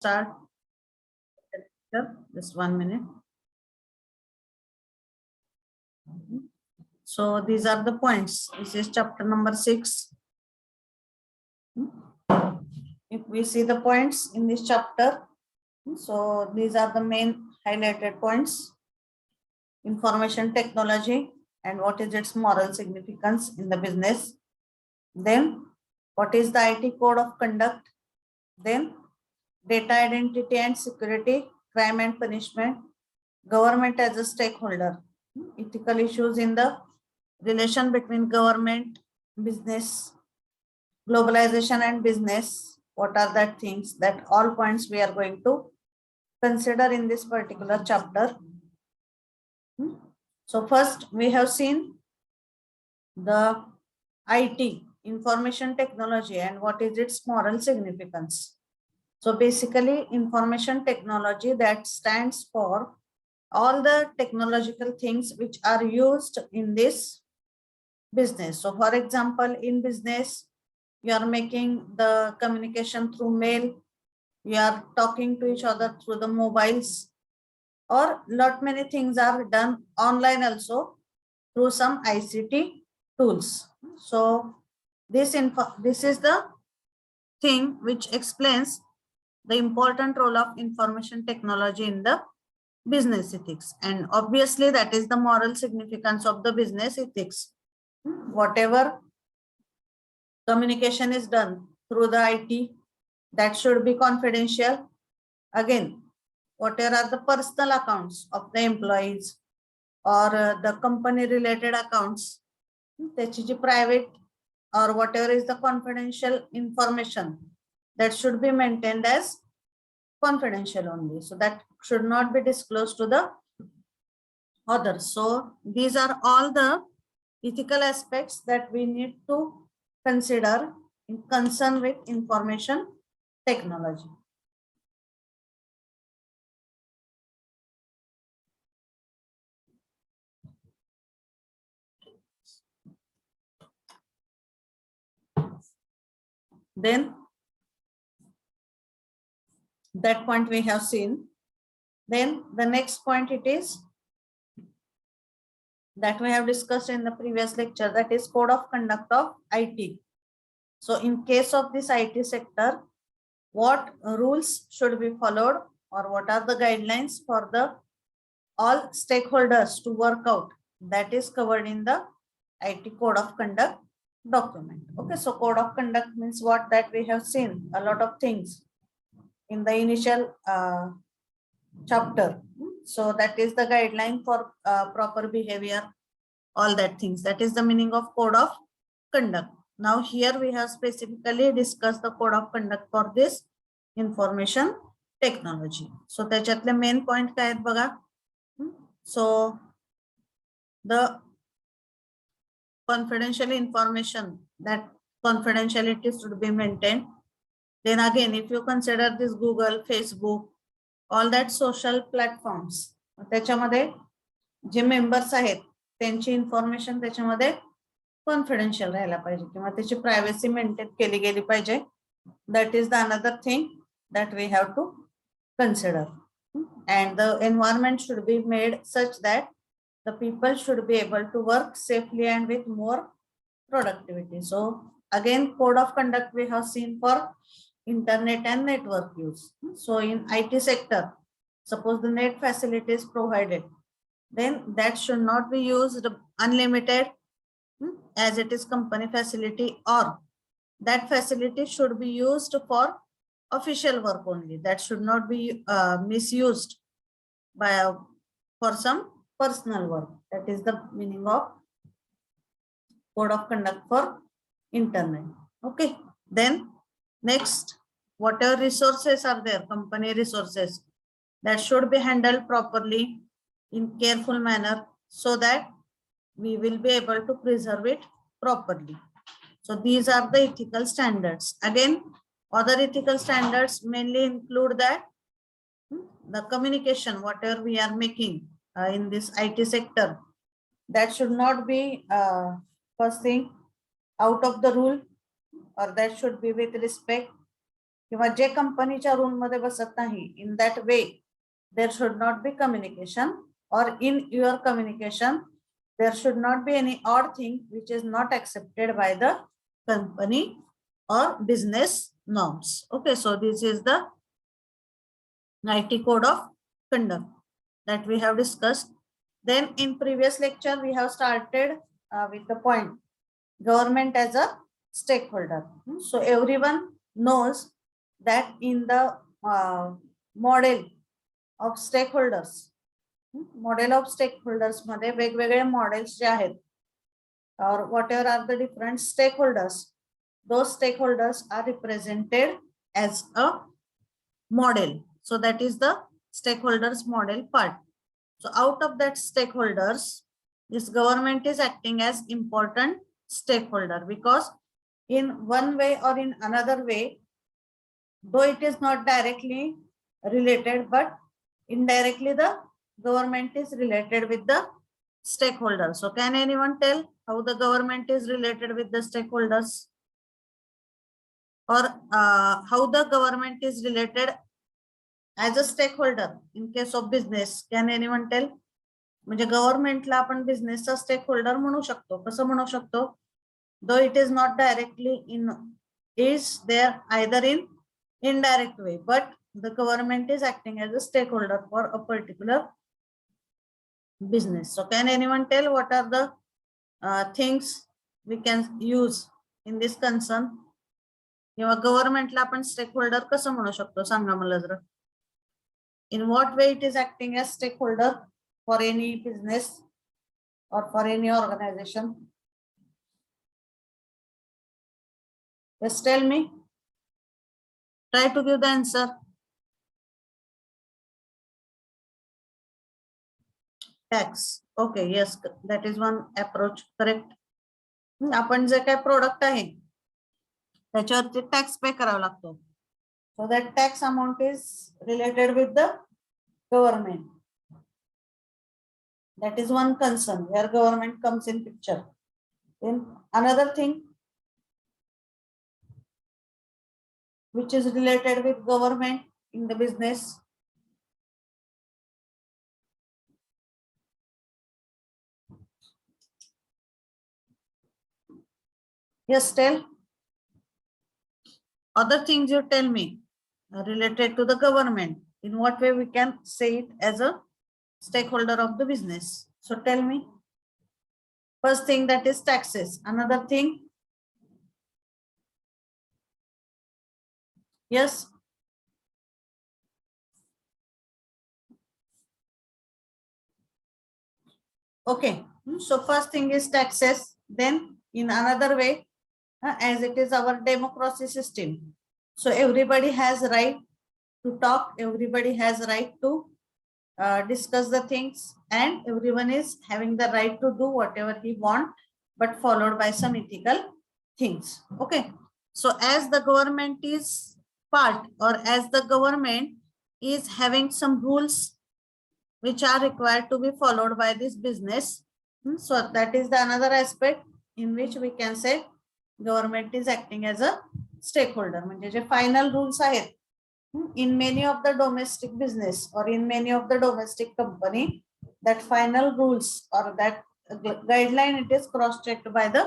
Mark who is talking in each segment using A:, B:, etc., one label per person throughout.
A: start. Just 1 minute. So these are the points. This is chapter number 6. If we see the points in this chapter, so these are the main highlighted points. Information technology and what is its moral significance in the business. Then what is the IT code of conduct? Then data identity and security, crime and punishment, government as a stakeholder, ethical issues in the relation between government, business, globalization and business. What are that things? That all points we are going to consider in this particular chapter. So first we have seen the IT, information technology, and what is its moral significance. So basically information technology, that stands for all the technological things which are used in this business. So for example, in business, you are making the communication through mail, you are talking to each other through the mobiles, or lot many things are done online also through some ICT tools. So this is the thing which explains the important role of information technology in the business ethics, and obviously that is the moral significance of the business ethics. Whatever communication is done through the IT, that should be confidential. Again, whatever are the personal accounts of the employees or the company related accounts, त्याची जी private or whatever is the confidential information, that should be maintained as confidential only. So that should not be disclosed to the others. So these are all the ethical aspects that we need to consider in concern with information technology. Then that point we have seen. Then the next point it is that we have discussed in the previous lecture, that is code of conduct of IT. So in case of this IT sector, what rules should be followed, or what are the guidelines for the all stakeholders to work out, that is covered in the IT code of conduct document. Okay, so code of conduct means what? That we have seen a lot of things in the initial chapter. So that is the guideline for proper behavior, all that things. That is the meaning of code of conduct. Now here we have specifically discussed the code of conduct for this information technology. So त्याच्यातले main point काय आहेत बघा. So the confidential information, that confidentiality should be maintained. Then again, if you consider this Google, Facebook, all that social platforms, त्याच्यामध्ये जे members आहेत त्यांची information त्याच्यामध्ये confidential राहायला पाहिजे किंवा त्याची प्रायव्हसी मेंटेन केली गेली पाहिजे. That is the another thing that we have to consider. And the environment should be made such that the people should be able to work safely and with more productivity. So again, code of conduct we have seen for internet and network use. So in IT sector, suppose the net facility is provided, then that should not be used unlimited as it is company facility, or that facility should be used for official work only. That should not be misused by for some personal work. That is the meaning of code of conduct for internet. Okay, then next, whatever resources are there, company resources, that should be handled properly in careful manner so that we will be able to preserve it properly. So these are the ethical standards. Again, other ethical standards mainly include that the communication, whatever we are making in this IT sector, that should not be first thing out of the rule, or that should be with respect, किंवा जे कंपनीच्या rule मध्ये बसत नाही, in that way there should not be communication, or in your communication there should not be any odd thing which is not accepted by the company or business norms. Okay, so this is the IT code of conduct that we have discussed. Then in previous lecture we have started with the point government as a stakeholder. So everyone knows that in the model of stakeholders, model of stakeholders मध्ये वेगवेगळे models जे आहेत, or whatever are the different stakeholders, those stakeholders are represented as a model. So that is the stakeholders model part. So out of that stakeholders, this government is acting as important stakeholder, because in one way or in another way, though it is not directly related, but indirectly the government is related with the stakeholders. So can anyone tell how the government is related with the stakeholders, or how the government is related as a stakeholder in case of business? Can anyone tell? म्हणजे गव्हर्नमेंटला आपण बिझनेसचा stakeholder म्हणू शकतो. कसं म्हणू शकतो? Though it is not directly in, is there either in indirect way, but the government is acting as a stakeholder for a particular business. So can anyone tell what are the things we can use in this concern? किंवा गव्हर्नमेंटला आपण stakeholder कसं म्हणू शकतो, सांगा मला जरा. In what way it is acting as stakeholder for any business or for any organization? Just tell me. Try to give the answer. Tax. Okay, yes, that is one approach. Correct. आपण जे काही product आहे त्याच्यावरती tax pay करावा लागतो. So that tax amount is related with the government. That is one concern where government comes in picture. Then another thing which is related with government in the business. Yes, tell. Other things you tell me related to the government. In what way we can say it as a stakeholder of the business? So tell me. First thing, that is taxes. Another thing. Yes. Okay. So first thing is taxes. Then in another way, as it is our democracy system, so everybody has right to talk, everybody has right to discuss the things, and everyone is having the right to do whatever he want, but followed by some ethical things. Okay, so as the government is part, or as the government is having some rules which are required to be followed by this business, so that is the another aspect in which we can say government is acting as a stakeholder. म्हणजे जे final rules आहेत, in many of the domestic business or in many of the domestic company, that final rules or that guideline, it is cross checked by the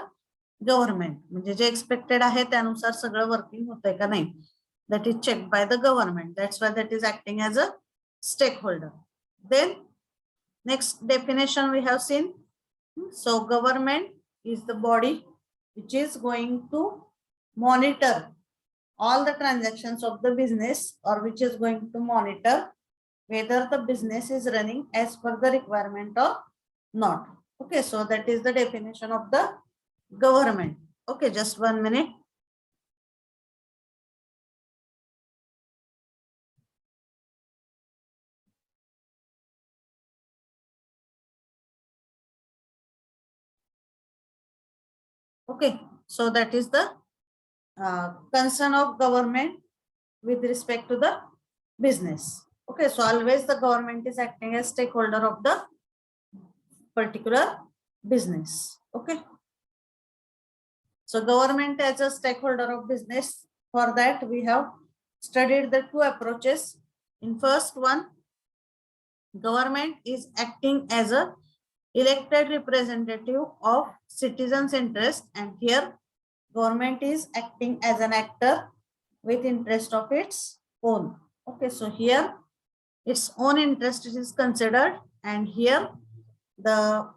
A: government. म्हणजे जे expected आहे त्यानुसार सगळं working होतंय का नाही, that is checked by the government. That's why that is acting as a stakeholder. Then next definition we have seen. So government is the body which is going to monitor all the transactions of the business, or which is going to monitor whether the business is running as per the requirement or not. Okay, so that is the definition of the government. Okay, just 1 minute. Okay, so that is the concern of government with respect to the business. Okay, so always the government is acting as stakeholder of the particular business. Okay, so government as a stakeholder of business, for that we have studied the two approaches. In first one, government is acting as a elected representative of citizens' interest, and here government is acting as an actor with interest of its own. Okay, so here its own interest is considered, and here the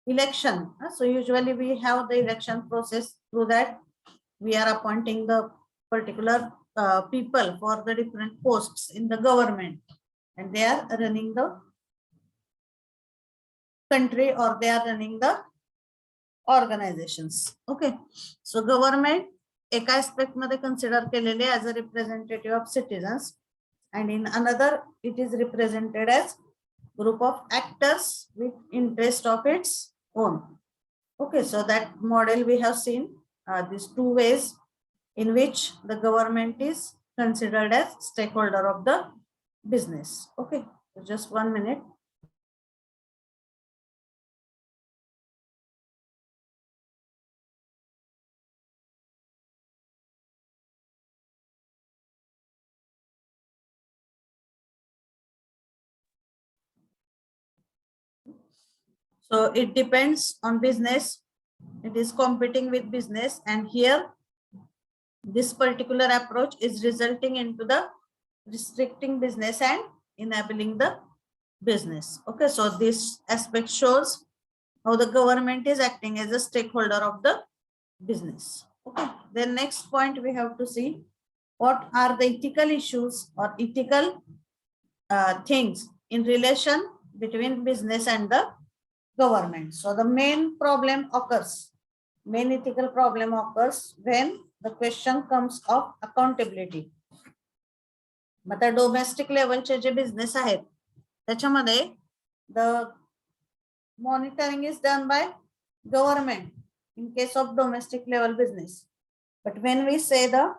A: election. So usually we have the election process. Through that we are appointing the particular people for the different posts in the government, and they are running the country, or they are running the organizations. Okay, so government एका aspect मध्ये consider केलेले as a representative of citizens, and in another it is represented as group of actors with interest of its own. Okay, so that model we have seen these two ways in which the government is considered as stakeholder of the business. Okay, so just 1 minute. So it depends on business. It is competing with business, and here this particular approach is resulting into the restricting business and enabling the business. Okay, so this aspect shows how the government is acting as a stakeholder of the business. Okay, then next point we have to see what are the ethical issues or ethical things in relation between business and the government. So the main problem occurs, main ethical problem occurs when the question comes of accountability. मग आता domestic लेवलचे जे business आहेत त्याच्यामध्ये the monitoring is done by government in case of domestic level business. But when we say the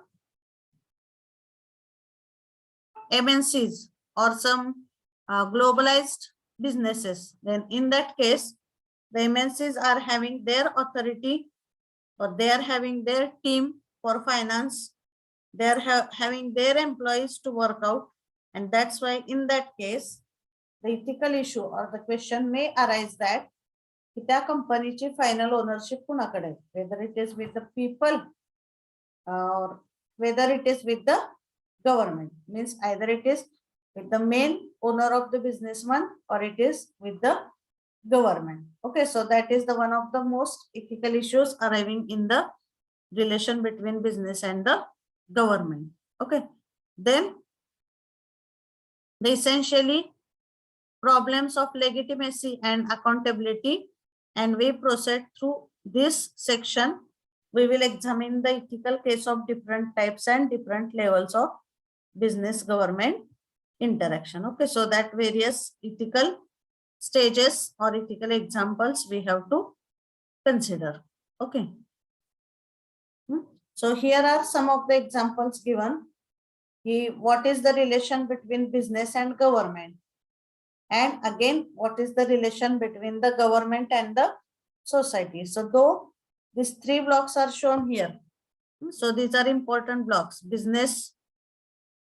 A: MNCs or some globalized businesses, then in that case, the MNCs are having their authority, or they are having their team for finance. They are having their employees to work out. And that's why in that case, the ethical issue or the question may arise that त्या कंपनीची final ownership कुणाकडे, whether it is with the people or whether it is with the government. Means either it is with the main owner of the businessman or it is with the government. Okay, so that is the one of the most ethical issues arriving in the relation between business and the government. Okay, then the essentially problems of legitimacy and accountability, and we proceed through this section. We will examine the ethical case of different types and different levels of business government interaction. Okay, so that various ethical stages or ethical examples we have to consider. Okay. So here are some of the examples given. What is the relation between business and government? And again, what is the relation between the government and the society? So though these three blocks are shown here, so these are important blocks: business,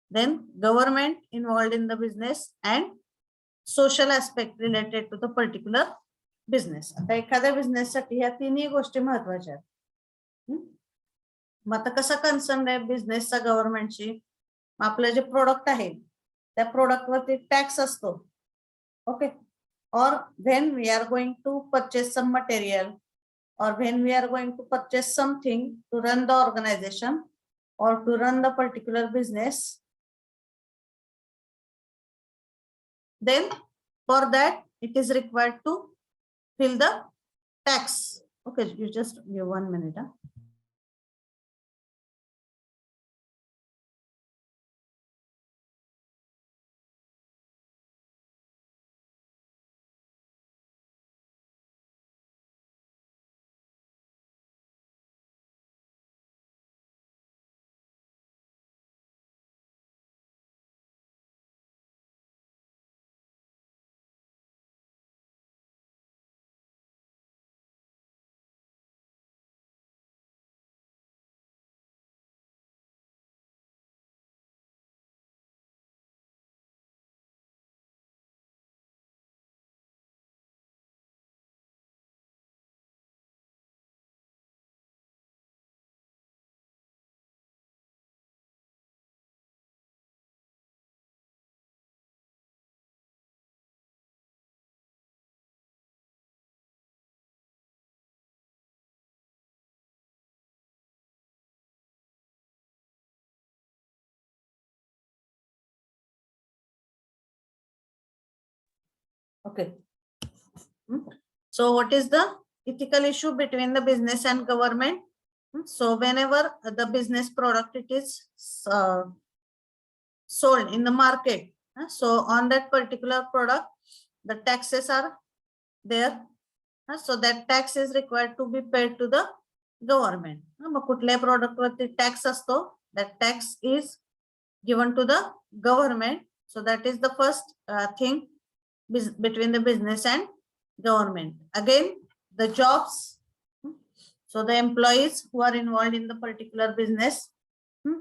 A: then government involved in the business, and social aspect related to the particular business. आता एखाद्या business साठी ह्या तिन्ही गोष्टी महत्वाच्या आहेत. मग आता कसा कन्सर्न आहे बिझनेसचा गव्हर्नमेंटशी? आपलं जे प्रोडक्ट आहे त्या प्रोडक्ट वरती टॅक्स असतो. Okay, or when we are going to purchase some material, or when we are going to purchase something to run the organization or to run the particular business, then for that it is required to fill the tax. Okay, you just give 1 minute. Okay. So what is the ethical issue between the business and government? So whenever the business product it is sold in the market, so on that particular product, the taxes are there. So that tax is required to be paid to the government. मग कुठल्या product वरती tax असतो, that tax is given to the government. So that is the first thing between the business and government. Again, the jobs. So the employees who are involved in the particular business,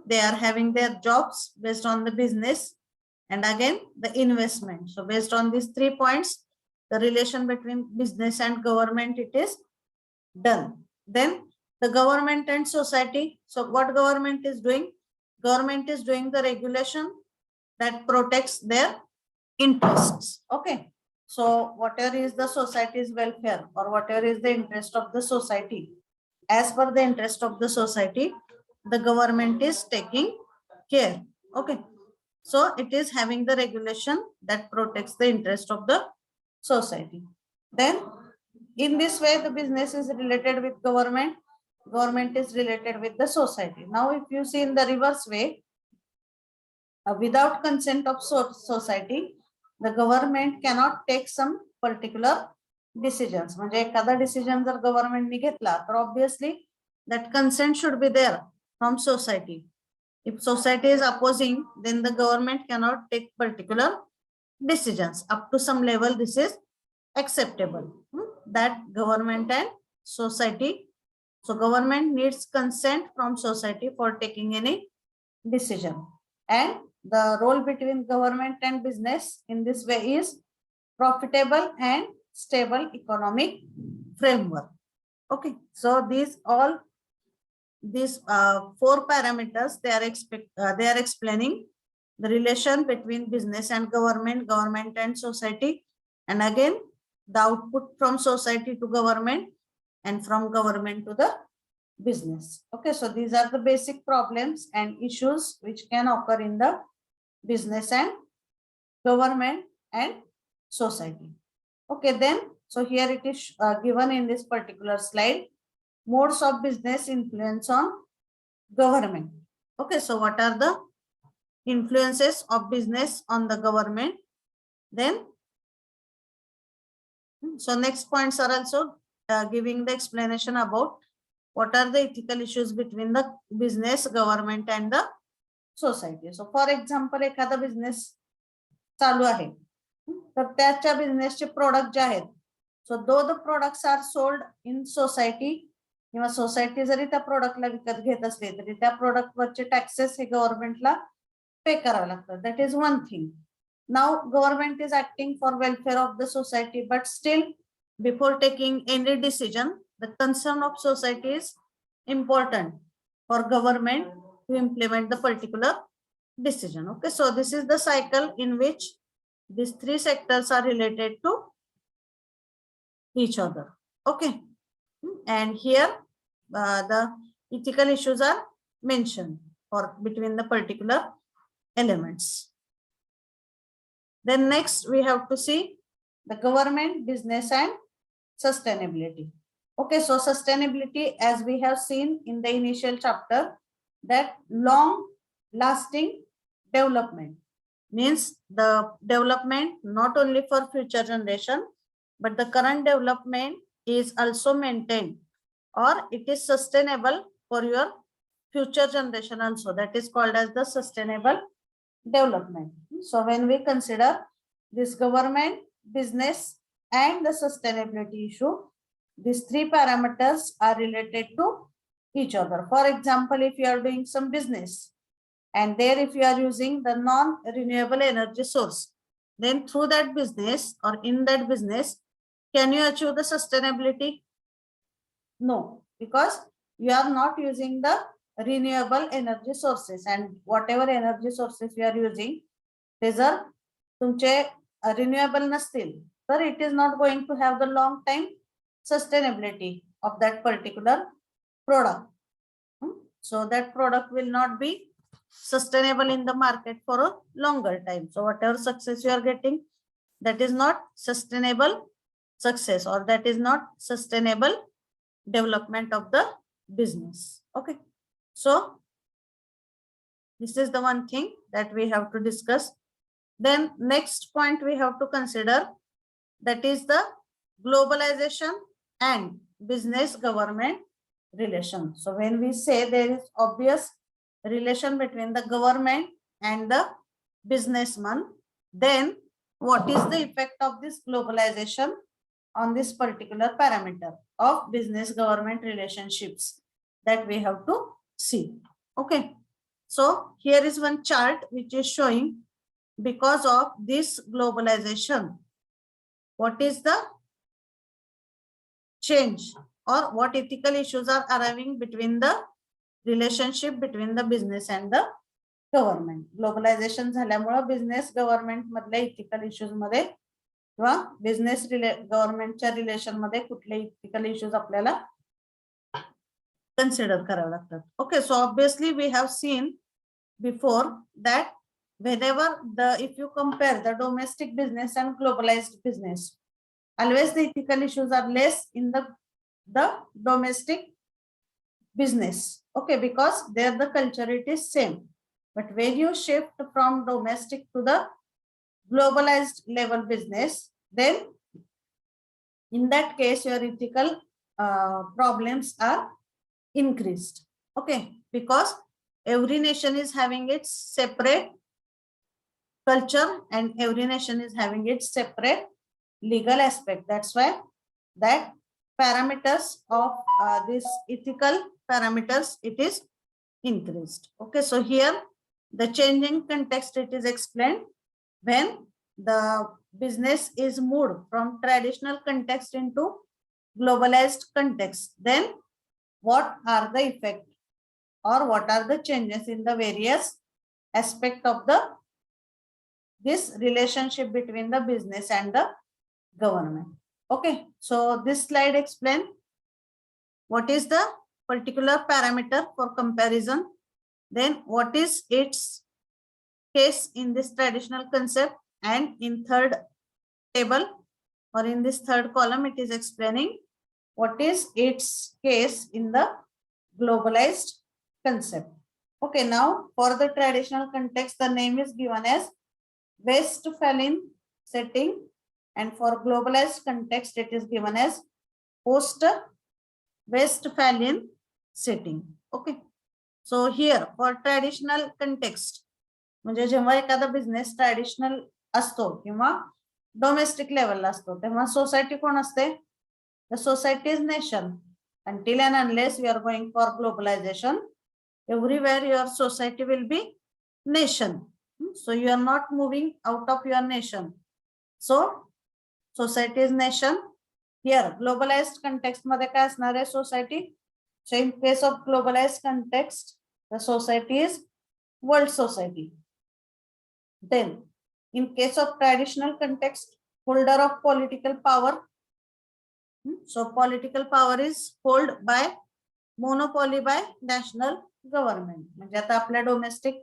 A: they are having their jobs based on the business. And again, the investment. So based on these 3 points, the relation between business and government, it is done. Then the government and society. So what government is doing? Government is doing the regulation that protects their interests. Okay. So whatever is the society's welfare or whatever is the interest of the society, as per the interest of the society, the government is taking care. Okay. So it is having the regulation that protects the interest of the society. Then in this way, the business is related with government, government is related with the society. Now, if you see in the reverse way, without consent of society, the government cannot take some particular decisions. म्हणजे एखादा decision जर government ने घेतला, तर obviously that consent should be there from society. If society is opposing, then the government cannot take particular decisions. Up to some level, this is acceptable. That government and society. So government needs consent from society for taking any decision. And the role between government and business in this way is profitable and stable economic framework. Okay, so these 4 parameters, they are explaining the relation between business and government, government and society, and again the output from society to government and from government to the business. Okay, so these are the basic problems and issues which can occur in the business and government and society. Okay, then so here it is given in this particular slide, modes of business influence on government. Okay, so what are the influences of business on the government? Then so next points are also giving the explanation about what are the ethical issues between the business, government and the society. So for example, एखादा business चालू आहे, तर त्याच्या बिझनेसचे product जे आहेत, so though the products are sold in society, किंवा society जरी त्या प्रोडक्टला विकत घेत असले तरी त्या प्रोडक्ट वरचे टॅक्सेस हे गव्हर्नमेंटला पे करावे लागतात. That is one thing. Now government is acting for welfare of the society, but still before taking any decision the concern of society is important for government to implement the particular decision. Okay, so this is the cycle in which these 3 sectors are related to each other. Okay, and here the ethical issues are mentioned for between the particular elements. Then next we have to see the government, business and sustainability. Okay, so sustainability, as we have seen in the initial chapter, that long lasting development means the development not only for future generation, but the current development is also maintained or it is sustainable for your future generation also. That is called as the sustainable development. So when we consider this government, business and the sustainability issue, these 3 parameters are related to each other. For example, if you are doing some business and there if you are using the non-renewable energy source, then through that business or in that business, can you achieve the sustainability? No, because you are not using the renewable energy sources, and whatever energy sources you are using, they are तुमचे renewable नसतील, तर it is not going to have the long time sustainability of that particular product. So that product will not be sustainable in the market for a longer time. So whatever success you are getting, that is not sustainable success, or that is not sustainable development of the business. Okay, so this is the one thing that we have to discuss. Then next point we have to consider, that is the globalization and business government relation. So when we say there is obvious relation between the government and the businessman, then what is the effect of this globalization on this particular parameter of business government relationships that we have to see. Okay, so here is one chart which is showing, because of this globalization, what is the change or what ethical issues are arriving between the relationship between the business and the government. Globalisation झाल्यामुळे business government मधल्या ethical issues मध्ये किंवा business गव्हर्नमेंटच्या relation मध्ये कुठले ethical issues आपल्याला consider करावे लागतात. Okay, so obviously we have seen before that whenever if you compare the domestic business and globalized business, always the ethical issues are less in the domestic business. Okay, because there the culture it is same. But when you shift from domestic to the globalized level business, then in that case your ethical problems are increased. Okay, because every nation is having its separate culture and every nation is having its separate legal aspect. That's why that parameters of this ethical parameters, it is increased. Okay, so here the changing context it is explained. When the business is moved from traditional context into globalized context, then what are the effect or what are the changes in the various aspect of the this relationship between the business and the government. Okay, so this slide explain what is the particular parameter for comparison, then what is its case in this traditional concept, and in third table or in this third column it is explaining what is its case in the globalized concept. Okay, now for the traditional context the name is given as Westphalian setting, and for globalized context it is given as post Westphalian setting. Okay, so here for traditional context, म्हणजे जेव्हा एखादा business traditional असतो किंवा domestic लेवलला असतो तेव्हा society कोण असते? The society is nation. Until and unless we are going for globalization, everywhere your society will be nation. So you are not moving out of your nation. So society is nation. Here globalized context मध्ये काय असणार आहे? Society. So in case of globalized context, the society is world society. Then in case of traditional context, holder of political power. So political power is held by monopoly by national government. म्हणजे आता आपल्या domestic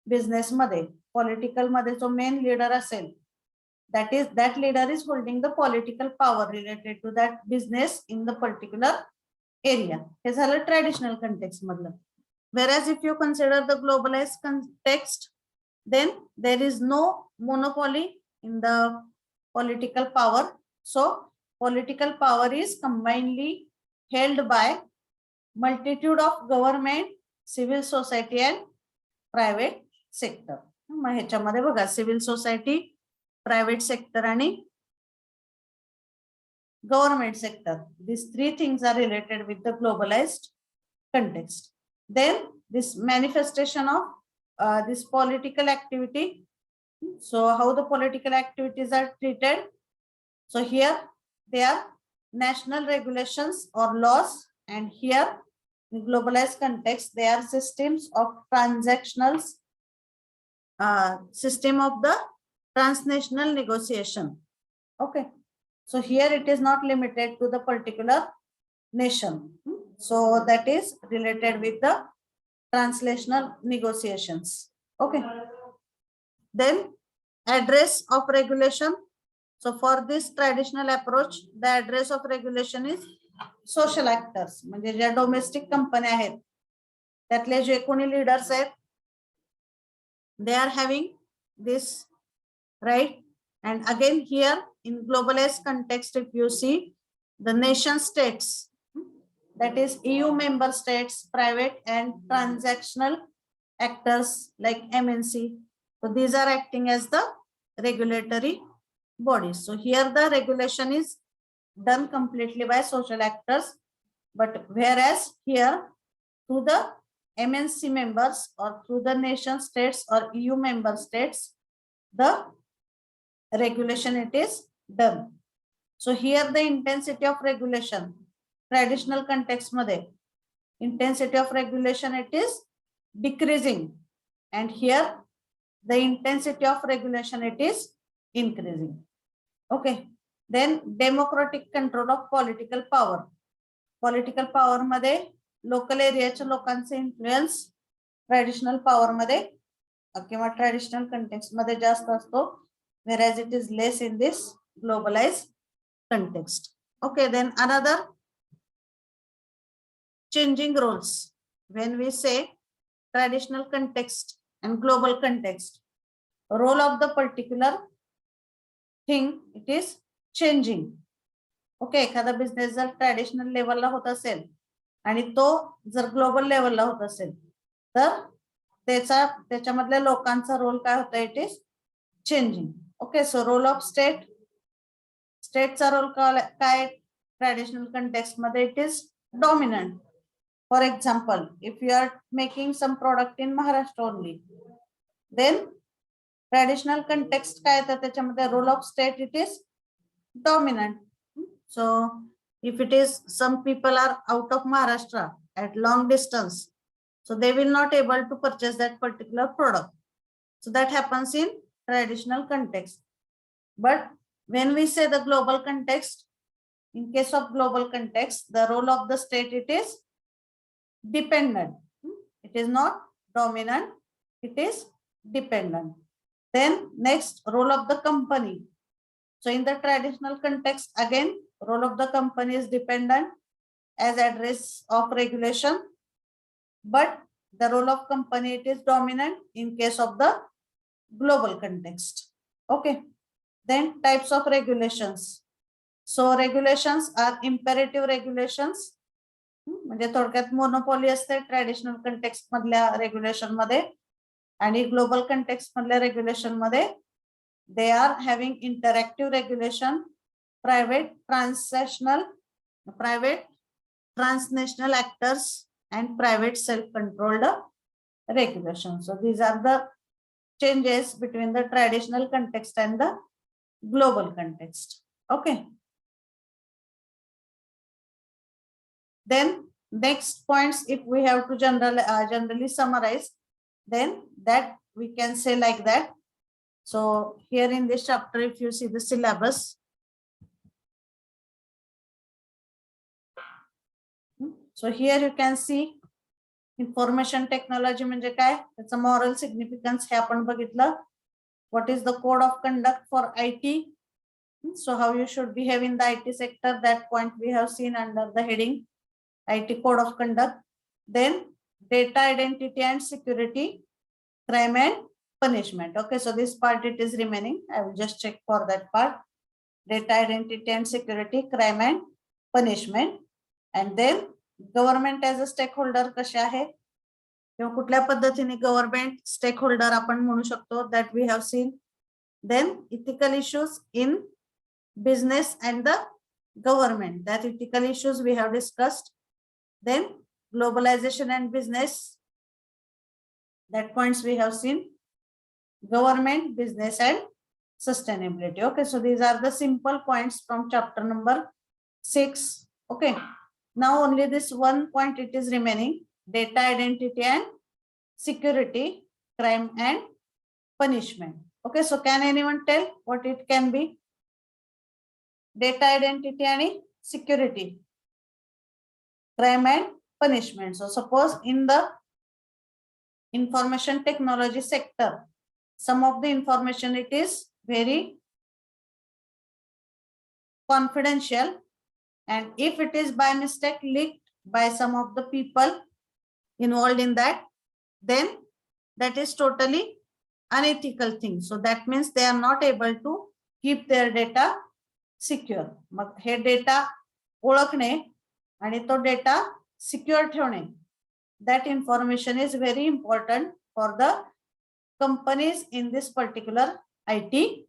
A: business मध्ये political मध्ये जो main leader असेल, that leader is holding the political power related to that business in the particular area. हे झालं traditional context मधलं. Whereas if you consider the globalized context, then there is no monopoly in the political power. So political power is combinedly held by multitude of government, civil society and private sector. मग ह्याच्यामध्ये बघा civil society, private sector आणि government sector, these three things are related with the globalized context. Then this manifestation of this political activity. So how the political activities are treated? So here they are national regulations or laws, and here in globalized context they are systems of transactional system of the transnational negotiation. Okay, so here it is not limited to the particular nation. So that is related with the translational negotiations. Okay, then address of regulation. So for this traditional approach, the address of regulation is social actors. म्हणजे ज्या domestic कंपन्या आहेत त्यातले जे कोणी leaders आहेत, they are having this right. And again here in globalized context, if you see the nation states, that is EU member states, private and transactional actors like MNC. So these are acting as the regulatory bodies. So here the regulation is done completely by social actors, but whereas here through the MNC members or through the nation states or EU member states, the regulation it is done. So here the intensity of regulation, traditional context मध्ये intensity of regulation it is decreasing, and here the intensity of regulation it is increasing. Okay, then democratic control of political power. Political power मध्ये local एरियाच्या लोकांचे influence traditional power मध्ये किंवा traditional context मध्ये जास्त असतो, whereas it is less in this globalized context. Okay, then another changing roles. When we say traditional context and global context, role of the particular thing it is changing. Okay, एखादा business जर traditional लेवलला होत असेल आणि तो जर global लेवलला होत असेल तर त्याच्यामधल्या लोकांचा रोल काय होता, it is changing. Okay, so role of स्टेटचा रोल काय ट्रॅडिशनल कंटेक्स्ट मध्ये, it is dominant. For example, if you are making some product in Maharashtra only, then traditional context काय तर त्याच्यामध्ये role of state it is dominant. So if it is some people are out of Maharashtra at long distance, so they will not able to purchase that particular product. So that happens in traditional context. But when we say the global context, in case of global context, the role of the state it is dependent. It is not dominant, it is dependent. Then next, role of the company. So in the traditional context, again, role of the company is dependent as address of regulation, but the role of company it is dominant in case of the global context. Okay, then types of regulations. So regulations are imperative regulations. म्हणजे थोडक्यात monopoly असते traditional context मधल्या regulation मध्ये, आणि global context मधल्या regulation मध्ये they are having interactive regulation, private transnational actors, and private self-controlled regulation. So these are the changes between the traditional context and the global context. Okay, then next points, if we have to generally summarize, then that we can say like that. So here in this chapter, if you see the syllabus, so here you can see information technology म्हणजे काय, त्याचा moral significance हे आपण बघितलं. What is the code of conduct for IT? So how you should behave in the IT sector, that point we have seen under the heading IT code of conduct. Then data identity and security, crime and punishment. Okay, so this part it is remaining. I will just check for that part. Data identity and security, crime and punishment. And then government as a stakeholder कसे आहे किंवा कुठल्या पद्धतीने government stake holder आपण म्हणू शकतो, that we have seen. Then ethical issues in business and the government, that ethical issues we have discussed. Then globalization and business, that points we have seen. Government, business and sustainability. Okay, so these are the simple points from chapter number 6. Okay, now only this one point it is remaining, data identity and security, crime and punishment. Okay, so can anyone tell what it can be? Data identity and security, crime and punishment. So suppose in the information technology sector, some of the information it is very confidential, and if it is by mistake leaked by some of the people involved in that, then that is totally unethical thing. So that means they are not able to keep their data secure. मग हे data ओळखणे आणि तो data secure ठेवणे, that information is very important for the companies in this particular IT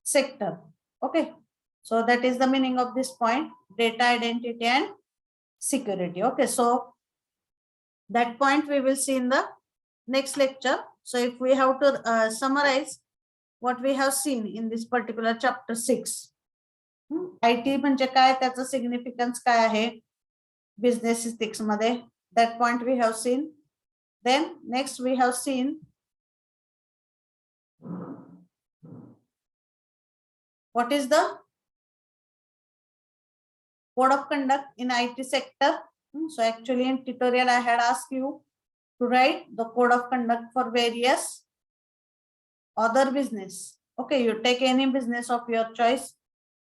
A: sector. Okay, so that is the meaning of this point, data identity and security. Okay, so that point we will see in the next lecture. So if we have to summarize what we have seen in this particular chapter 6, IT म्हणजे काय, त्याचा significance काय आहे business ethics मध्ये, that point we have seen. Then next we have seen what is the code of conduct in IT sector. So actually in tutorial I had asked you to write the code of conduct for various other business. Okay, you take any business of your choice,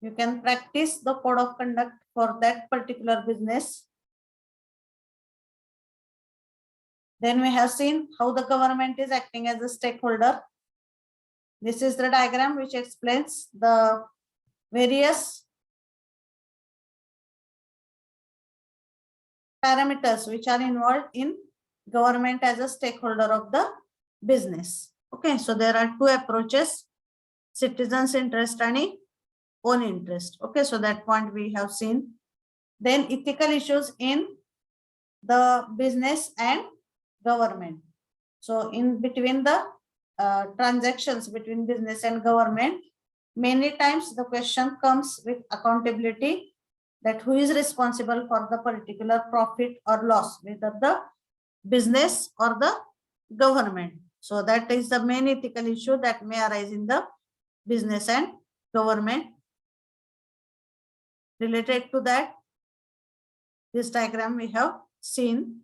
A: you can practice the code of conduct for that particular business. Then we have seen how the government is acting as a stakeholder. This is the diagram which explains the various parameters which are involved in government as a stakeholder of the business. Okay, so there are two approaches, citizens interest and own interest. Okay, so that point we have seen. Then ethical issues in the business and government. So in between the transactions between business and government, many times the question comes with accountability, that who is responsible for the particular profit or loss, whether the business or the government. So that is the main ethical issue that may arise in the business and government. Related to that, this diagram we have seen.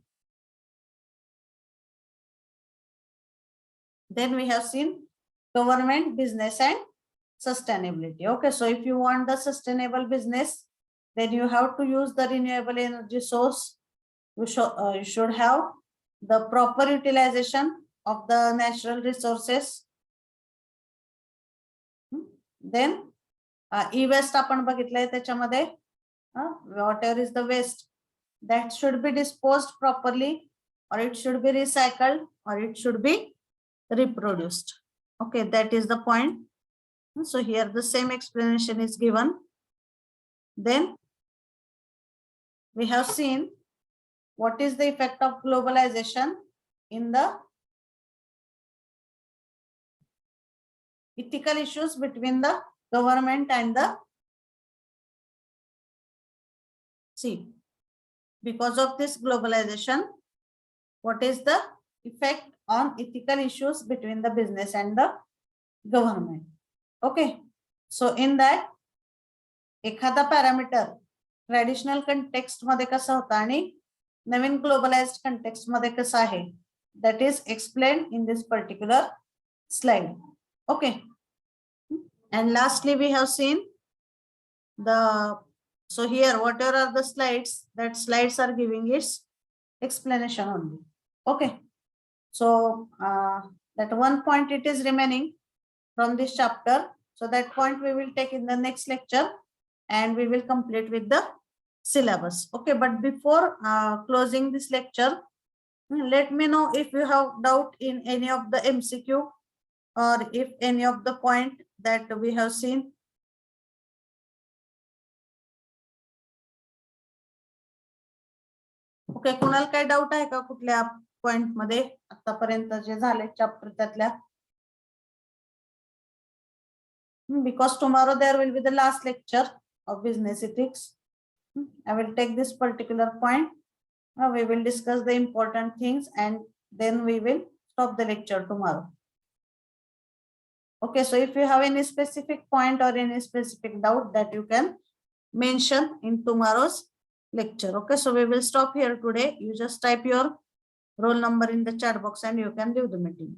A: Then we have seen government, business and sustainability. Okay, so if you want the sustainable business, then you have to use the renewable energy source. You should have the proper utilization of the natural resources. Then e-waste आपण बघितलंय, त्याच्यामध्ये whatever is the waste, that should be disposed properly, or it should be recycled, or it should be reproduced. Okay, that is the point. So here the same explanation is given. Then we have seen what is the effect of globalization in the ethical issues between the government and the because of this globalization, what is the effect on ethical issues between the business and the government. Okay, so in that एखादा parameter traditional context मध्ये कसा होता आणि नवीन globalised context मध्ये कसा आहे, that is explained in this particular slide. Okay, and lastly we have seen so here whatever are the slides, that slides are giving its explanation only. Okay, so that one point it is remaining from this chapter, so that point we will take in the next lecture and we will complete with the syllabus. Okay, but before closing this lecture, let me know if you have doubt in any of the MCQ or if any of the point that we have seen. Okay, कुणाला काय doubt आहे का कुठल्या point मध्ये आतापर्यंत जे झाले chapter त्यातल्या? Because tomorrow there will be the last lecture of business ethics. I will take this particular point. We will discuss the important things and then we will stop the lecture tomorrow. Okay, so if you have any specific point or any specific doubt, that you can mention in tomorrow's lecture. Okay, so we will stop here today. You just type your roll number in the chat box and you can leave the meeting.